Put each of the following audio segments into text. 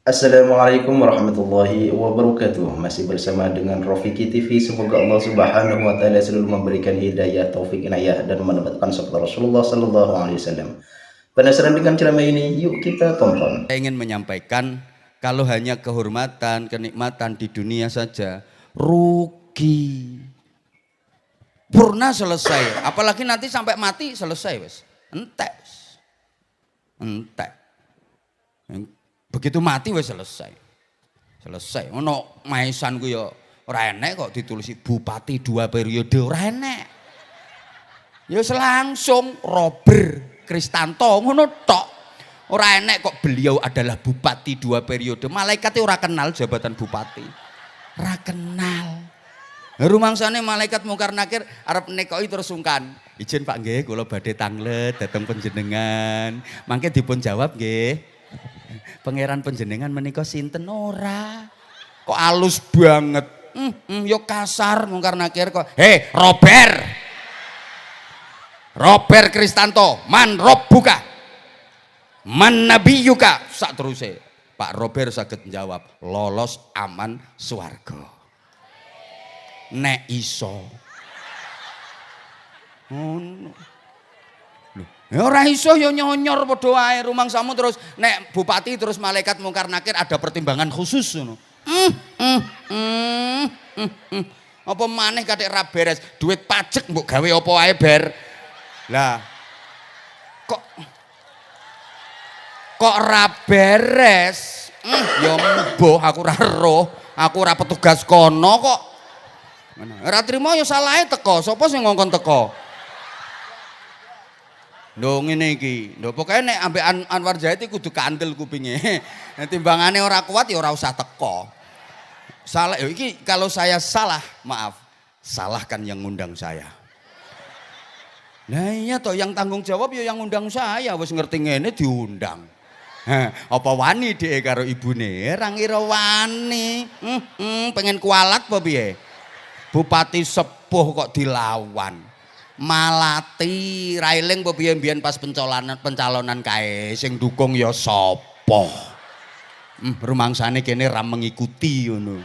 Assalamualaikum warahmatullahi wabarakatuh. Masih bersama dengan Rofiki TV. Semoga Allah Subhanahu wa taala selalu memberikan hidayah, taufik, inayah dan mendapatkan sabda Rasulullah sallallahu alaihi wasallam. Penasaran dengan ceramah ini? Yuk kita tonton. Saya ingin menyampaikan kalau hanya kehormatan, kenikmatan di dunia saja rugi. Purna selesai, apalagi nanti sampai mati selesai wes. Entek. Entek. Begitu mati wes selesai. Selesai. Ono maisan ku ya ora enek kok ditulisi bupati 2 periode ora enek. Ya selangsung Robert Kristanto ngono tok. Ora enek kok beliau adalah bupati 2 periode. Malaikatnya ora kenal jabatan bupati. Ora kenal. Rumangsane malaikat mungkar nakir arep nekoki terus sungkan. Izin Pak nggih kula badhe tanglet dhateng panjenengan. Mangke dipun jawab nggih. Pangeran panjenengan menika sinten ora? Kok halus banget. Yo kasar mungkar nakir kok. Hei Robert. Robert Kristanto, man rob buka. Man nabiyuka sak teruse. Pak Robert saged njawab, lolos aman swarga. Nek iso. Ya ora iso ya nyonyor padha wae rumangsamu terus nek bupati terus malaikat mungkar nakir ada pertimbangan khusus ngono. Apa maneh katik ra beres, duit pajak mbok gawe apa wae ber. Lah kok ra beres? Ya mbuh aku ora roh, aku ora petugas kono kok. Ora trimo ya salahe teko, sapa sing ngongkon teko? Lho ngene iki. Lho pokoke nek ambek Anwar Zahid iki kudu kandel kupinge. Nek timbangane ora kuat ya ora usah teko. Salah ya iki kalau saya salah, maaf. Salahkan yang ngundang saya. Nah iya toh yang tanggung jawab ya yang ngundang saya, wis ngerti ngene diundang. Apa wani dhek karo ibune? Ora ngira wani. Pengen kualat apa piye? Bupati sepuh kok dilawan. Malati railing apa piye mbiyen pas pencalonan kae sing dukung ya sapa? Rumangsane kene ra mengikuti ngono.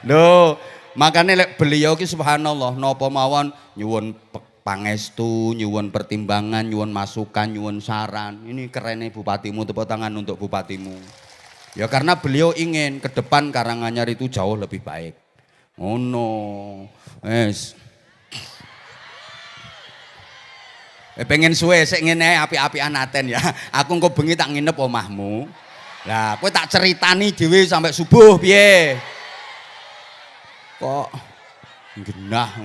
Loh, makanya lek beliau ki subhanallah napa mawon nyuwun pangestu, nyuwun pertimbangan, nyuwun masukan, nyuwun saran. Ini kerennya bupatimu, tepuk tangan untuk bupatimu. Ya karena beliau ingin ke depan Karanganyar itu jauh lebih baik. Oh no. Yes. Pengen suwe sik ngene api-apian aten ya. Aku engko bengi tak nginep omahmu. Lah kowe tak ceritani dhewe sampai subuh piye? Kok genah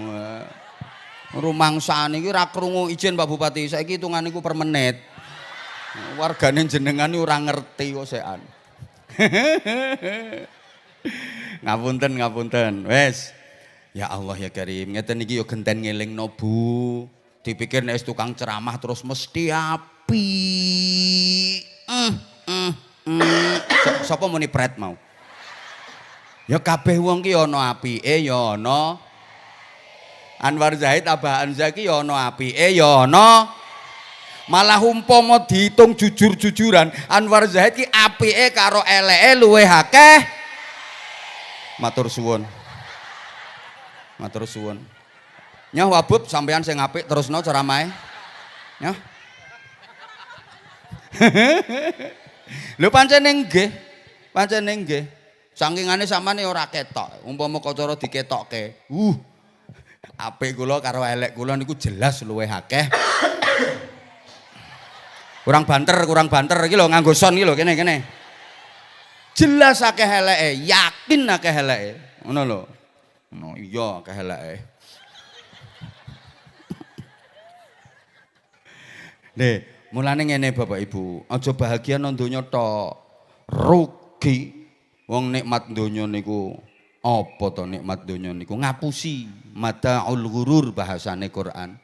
rumangsane iki ora krungu izin Pak Bupati. Saiki hitungan iku per menit. Wargane jenengan ora ngerti kok sekan. Ngapunten. Wes. Ya Allah ya Karim. Ngeten iki yo genten ngelingno Bu. Dipikir nek tukang ceramah terus mesti api. Sapa muni pret mau? Ya kabeh wong ki ana apike ya ana. Anwar Zahid Abah Anza ki ya ana apike ya ana. Malah umpama dihitung jujur-jujuran Anwar Zahid ki apike karo eleke luwih akeh. Matur suwun. Nyah Wabub sampean sing apik terusno ceramahe. Nyah. Lho pancen nggih. Sangkingane sampean ora ketok. Umpama kacara diketokke. Apik kula karo elek kula niku jelas luwih akeh. Kurang banter iki lho nganggo son iki lho kene. Jelas akeh eleke, yakin akeh eleke. Ngono lho. No iya akeh eleke. Nih, mulane ngene Bapak Ibu, aja bahagia nang donya tok. Rugi. Wong nikmat donya niku apa to nikmat donya niku? Ngapusi mataul ghurur bahasane Quran.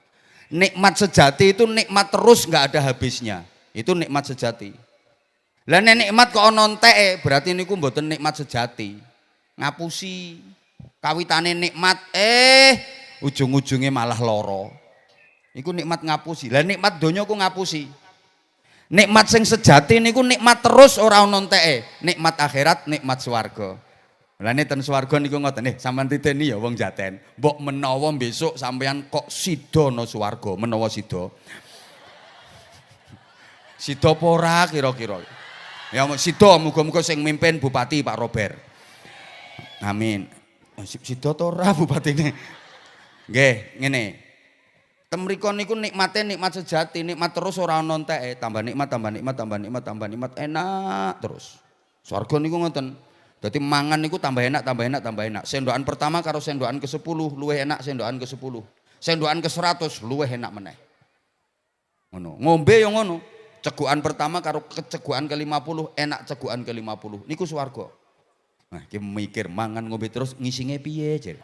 Nikmat sejati itu nikmat terus nggak ada habisnya. Itu nikmat sejati. Lah nek nikmat kok ana enteke, berarti niku mboten nikmat sejati. Ngapusi. Kawitane nikmat ujung-ujungnya malah lara. Iku nikmat ngapusi. Lah nikmat donya ku ngapusi. Nikmat sing sejati niku nikmat terus ora ono enteke. Nikmat akhirat, nikmat swarga. Lah ten swarga niku ngoten nih, sampean titeni ya wong Jaten. Mbok menawa besok sampean kok sida nang swarga, menawa sida. Sida apa ora kira-kira? Ya sida muga-muga sing mimpin Bupati Pak Robert. Amin. Sida ta ora bupatine? Nggih, ngene. Temriko niku nikmate nikmat sejati, nikmat terus ora ono enteke, tambah nikmat, tambah nikmat, tambah nikmat, tambah nikmat, enak terus. Swarga niku ngoten. Dadi mangan niku tambah enak, tambah enak, tambah enak. Sendokan pertama karo sendokan ke-10 luwih enak sendokan ke-10. Sendokan ke-100 luwih enak meneh. Ngono. Ngombe yo ngono. Cegukan pertama karo kecegukan ke-50 enak cegukan ke-50. Niku swarga. Nah, iki mikir mangan ngombe terus ngisinge piye, Jar.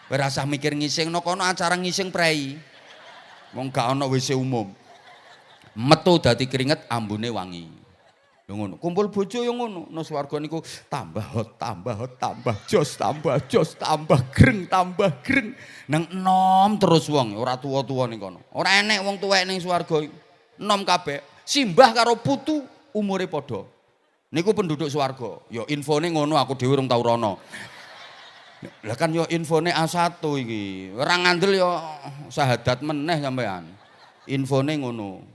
Ora usah mikir ngising no kono acara ngising prei. Wong gak ana WC umum. Metu dadi keringet ambune wangi. Lho ngono. Kumpul bojo yo ngono. Nang swarga niku tambah hot, tambah jos, tambah greng. Nang enom terus wong, ora tuwa-tuwa ning kono. Ora enek wong tuwek ning swarga iku. Enom kabeh. Simbah karo putu umure padha. Niku penduduk swarga. Ya infone ngono aku dhewe urung tau rono. Lah kan yo infone A1 iki. Ora ngandel yo syahadat meneh sampean. Infone ngono.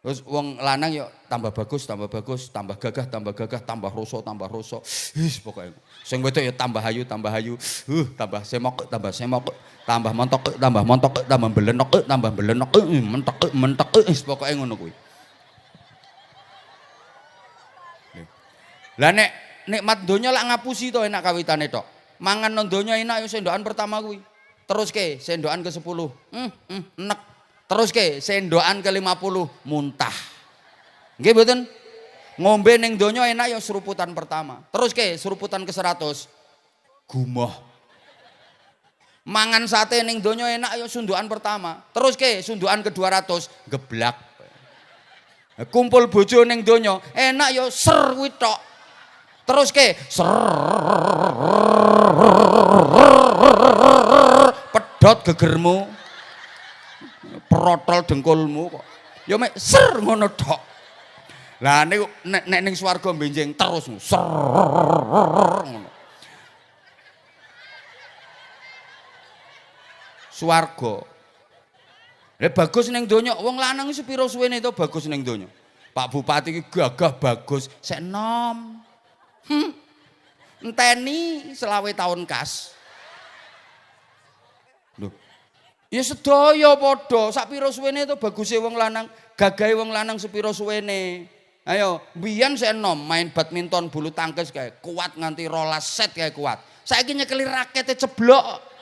Terus wong lanang yo tambah bagus, tambah gagah, tambah rasa, Wis pokoke. Sing wedok yo tambah ayu, tambah semok, tambah montok, tambah belenok, mentok, wis pokoke ngono kuwi. Lah nek nikmat donya lak ngapusi to enak kawitane tok. Mangan nang donya enak yo sendokan pertama kuwi. Teruske sendokan ke-10. Enek. Teruske sendokan ke-50 muntah. Nggih mboten? Ngombe ning donya enak yo seruputan pertama. Teruske seruputan ke-100 gumoh. Mangan sate ning donya enak yo sundukan pertama. Teruske sundukan ke-200 geblak. Kumpul bojo ning donya enak yo ser kuwi tok. Terus ke pedot gegermu, protol dengkulmu kok. Ya mek ser ngono tok. Lah nek ning swarga benjing terus ser ngono. Swarga. Lah bagus ning donya, wong lanang sepiro suwene to bagus ning donya. Pak Bupati iki gagah bagus, sek enom. Enteni selawe tahun kas. Lho. Ya sedaya padha, sak pira suwene to baguse wong lanang, gagahe wong lanang sepira suwene. Ayo, mbiyen sik enom main badminton bulu tangkis kae, kuat nganti 12 set kae kuat. Saiki nyekeli rakete ceblok.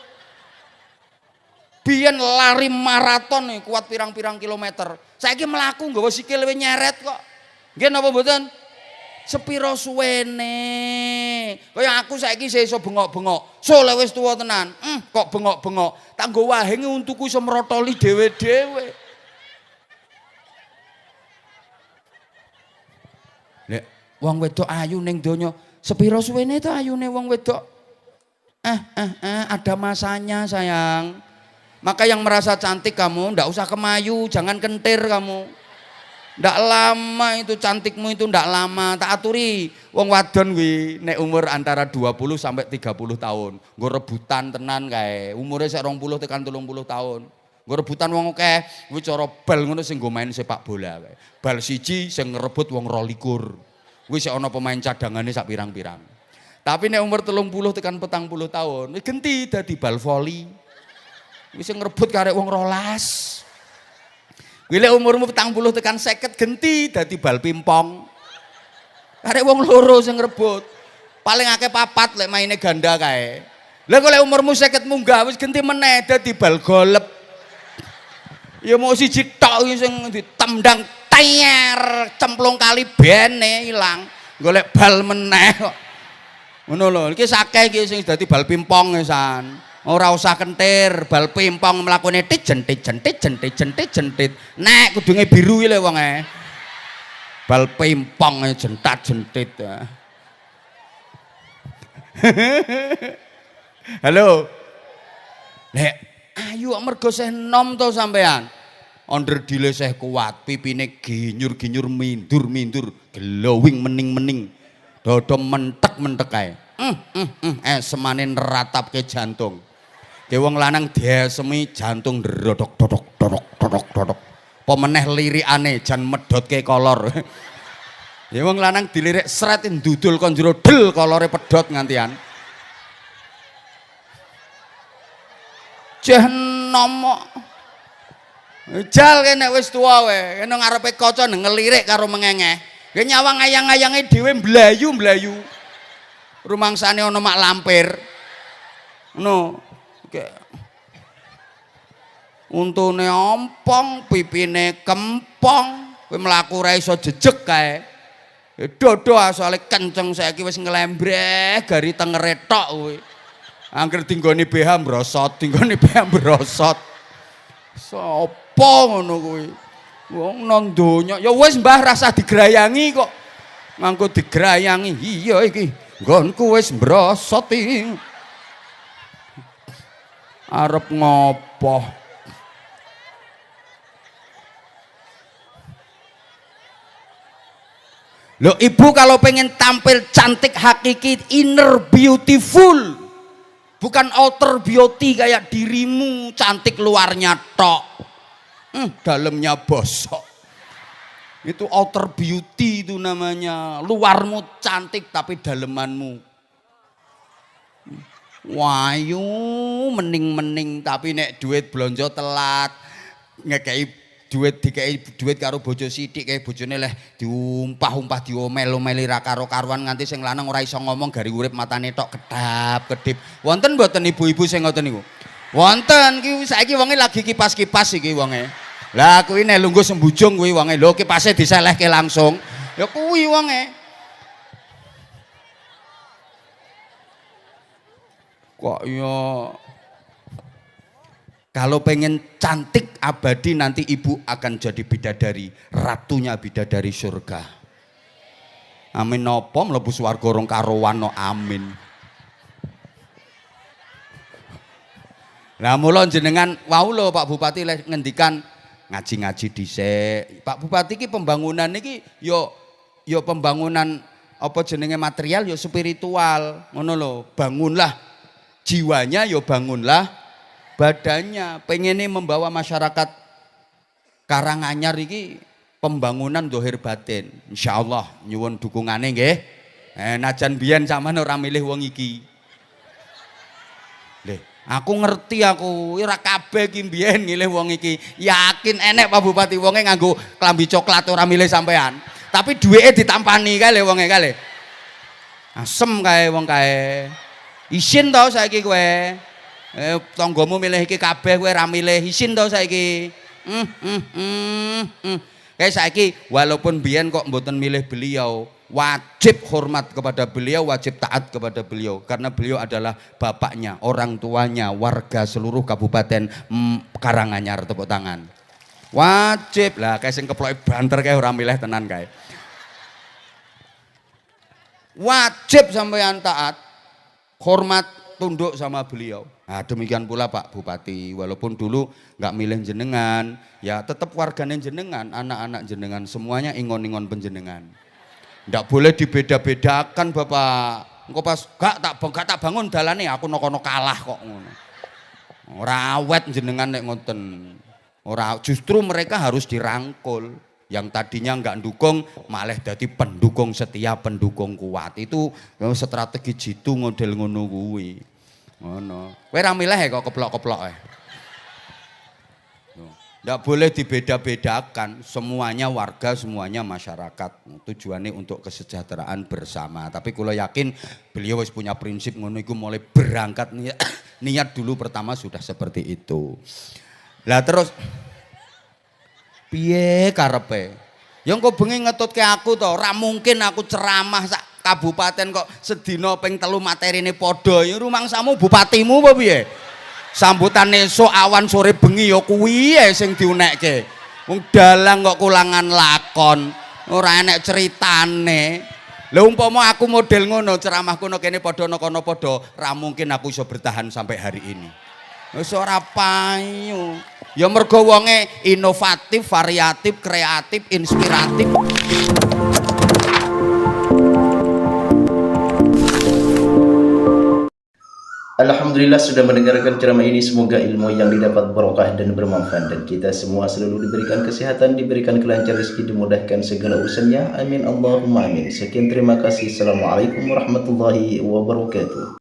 Biyen lari maraton nih, kuat pirang-pirang kilometer. Saiki mlaku nggawa sikil luwih nyeret kok. Nggih napa mboten? Sepiro suwene. Kaya aku saiki iso bengok-bengok. Sole wis tuwa tenan. Kok bengok-bengok. Tak nggo wahenge untuku iso mrotoli dhewe-dhewe. Lek wong wedok ayu ning donya, sepiro suwene to ayune wong wedok? Ada masanya sayang. Maka yang merasa cantik kamu ndak usah kemayu, jangan kentir kamu. Ndak lama itu cantikmu itu ndak lama. Tak aturi wong wadon kuwi nek umur antara 20 sampai 30 tahun. Nggo rebutan tenan kae. Umure sik 20 tekan 30 tahun. Nggo rebutan wong akeh kuwi cara bal ngono sing nggo main sepak bola kae. Bal siji sing ngerebut wong 22. Kuwi sik ana pemain cadangane sak pirang-pirang. Tapi nek umur 30 tekan 40 tahun genti dadi bal voli. Wis sing ngrebut karek wong 12. Kuwi umurmu 40 tekan 50 genti dadi bal pimpong. Arek wong loro sing ngrebut. Paling akeh 4 lek maine ganda kae. Lah kok lek umurmu 50 munggah wis genti meneh dadi bal golep. Ya mau siji tok sing ditendang ter cemplung kali bene ilang. Golek bal meneh kok. Ngono lho, iki sakeh iki sing dadi bal pimpong san. Ora usah kentir, bal pimpong mlakune jentit. Nek kudunge biru iki lho wonge. Bal pimpong jentat-jentit. Halo. Nek mlayu mergo seh nom to sampean. Onder dile seh kuat, pipine ginyur-ginyur mindur-mindur, glowing mening-mening. Dodo mentek-mentek kae. Semane neratapke jantung. Ki wong lanang diasemi jantung drodok dodok dodok dodok dodok. Apa meneh lirikane jan medhotke kolor. Ya wong lanang dilirik sret ndudul kon jero del kolore pedhot ngantian. Jeh nomo. Jal kene wis tuwa we, kene ngarepe kaca ngelirik karo mengengeh. Ki nyawang ayang-ayange dhewe mblayu-mblayu. Rumangsane ana mak lampir. Ngono. Untune ompong, pipine kempong, kowe mlaku ora iso jejeg kae. Dodo asale kenceng saiki wis nglembreh gari tengere tok kowe. Angger dinggoni BH mbrosot, dinggoni BH mbrosot. Sopo ngono kuwi? Wong nang donya ya wis Mbah rasa digrayangi kok. Mangko digrayangi. Iya iki nggonku wis mbrosot iki. Arep ngopo? Loh ibu kalau pengen tampil cantik hakiki inner beautiful, bukan outer beauty kayak dirimu cantik luarnya tok, dalamnya bosok. Itu outer beauty itu namanya, luarmu cantik tapi dalemanmu wayu mening-mening tapi nek duit blonjo telat ngekei duit dikei duit karo bojo sithik kae bojone leh diumpah-umpah diomel-omeli ra karo karuan nganti sing lanang ora iso ngomong gari urip matane tok kedap-kedip. Wonten mboten ibu-ibu sing ngoten niku? Wonten iki saiki wonge lagi kipas-kipas iki wonge. Lah kuwi nek lungguh sembujung kuwi wonge. Lho kipase diselehke langsung. Ya kuwi wonge. Kok ya kalau pengen cantik abadi nanti ibu akan jadi bidadari, ratunya bidadari surga. Amin nopo mlebu swarga rong karuan no amin. Lah mula jenengan wau lho Pak Bupati lek ngendikan ngaji-ngaji dhisik. Pak Bupati iki pembangunan iki yo pembangunan apa jenenge material yo spiritual, ngono lho. Bangunlah jiwanya yo bangunlah badannya. Pengennya membawa masyarakat Karanganyar iki pembangunan dohir batin. Insyaallah nyuwun dukungane nggih. Najan biyen sampean ora milih wong iki. Lho, aku ngerti aku ora kabeh iki biyen milih wong iki. Yakin enek Pak Bupati wonge nganggo klambi coklat ora milih sampean. Tapi duweke ditampani kae lho wonge kae. Asem kae wong kae. Isin to saiki kowe. Tanggamu milih iki kabeh kowe ra milih isin to saiki. Kayak saiki walaupun biyen kok mboten milih beliau, wajib hormat kepada beliau, wajib taat kepada beliau karena beliau adalah bapaknya, orang tuanya, warga seluruh Kabupaten Karanganyar. Tepuk tangan. Wajib lah kayak sing keploke banter kayak ora milih tenan kae. Wajib sampeyan taat, hormat, tunduk sama beliau. Nah, demikian pula Pak Bupati, walaupun dulu nggak milih jenengan, ya tetap warganya jenengan, anak-anak jenengan, semuanya ingon-ingon penjenengan. Nggak boleh dibeda-bedakan Bapak. Engko pas gak tak bangun dalane aku nokono kalah kok ngono. Ora awet jenengan nek ngoten. Ora, justru mereka harus dirangkul. Yang tadinya nggak dukung malah jadi pendukung setia, pendukung kuat. Itu strategi jitu model ngono kuwi. Ngono. Kowe ra milih kok keplok-keplok Nggak boleh dibeda-bedakan, semuanya warga, semuanya masyarakat. Tujuannya untuk kesejahteraan bersama. Tapi kalau yakin beliau wis punya prinsip ngono iku mulai berangkat niat dulu pertama sudah seperti itu. Lah terus piye karepe? Ya engko bengi ngetutke aku to, ora mungkin aku ceramah sak kabupaten kok sedina ping 3 materine padha. Ya rumangsamu bupatimu apa piye? Sambutan esuk awan sore bengi ya kuwi sing diunekke. Wong dalang kok kulangan lakon, ora enek ceritane. Lah umpama aku model ngono ceramahku no kene padha no kono padha, ra mungkin aku iso bertahan sampai hari ini. Wis ora payu. Ya mergo wonge inovatif, variatif, kreatif, inspiratif. Alhamdulillah sudah mendengarkan ceramah ini. Semoga ilmu yang didapat barokah dan bermanfaat, dan kita semua selalu diberikan kesehatan, diberikan kelancaran rezeki, dimudahkan segala urusannya. Amin Allahumma amin. Sekian, terima kasih. Assalamualaikum warahmatullahi wabarakatuh.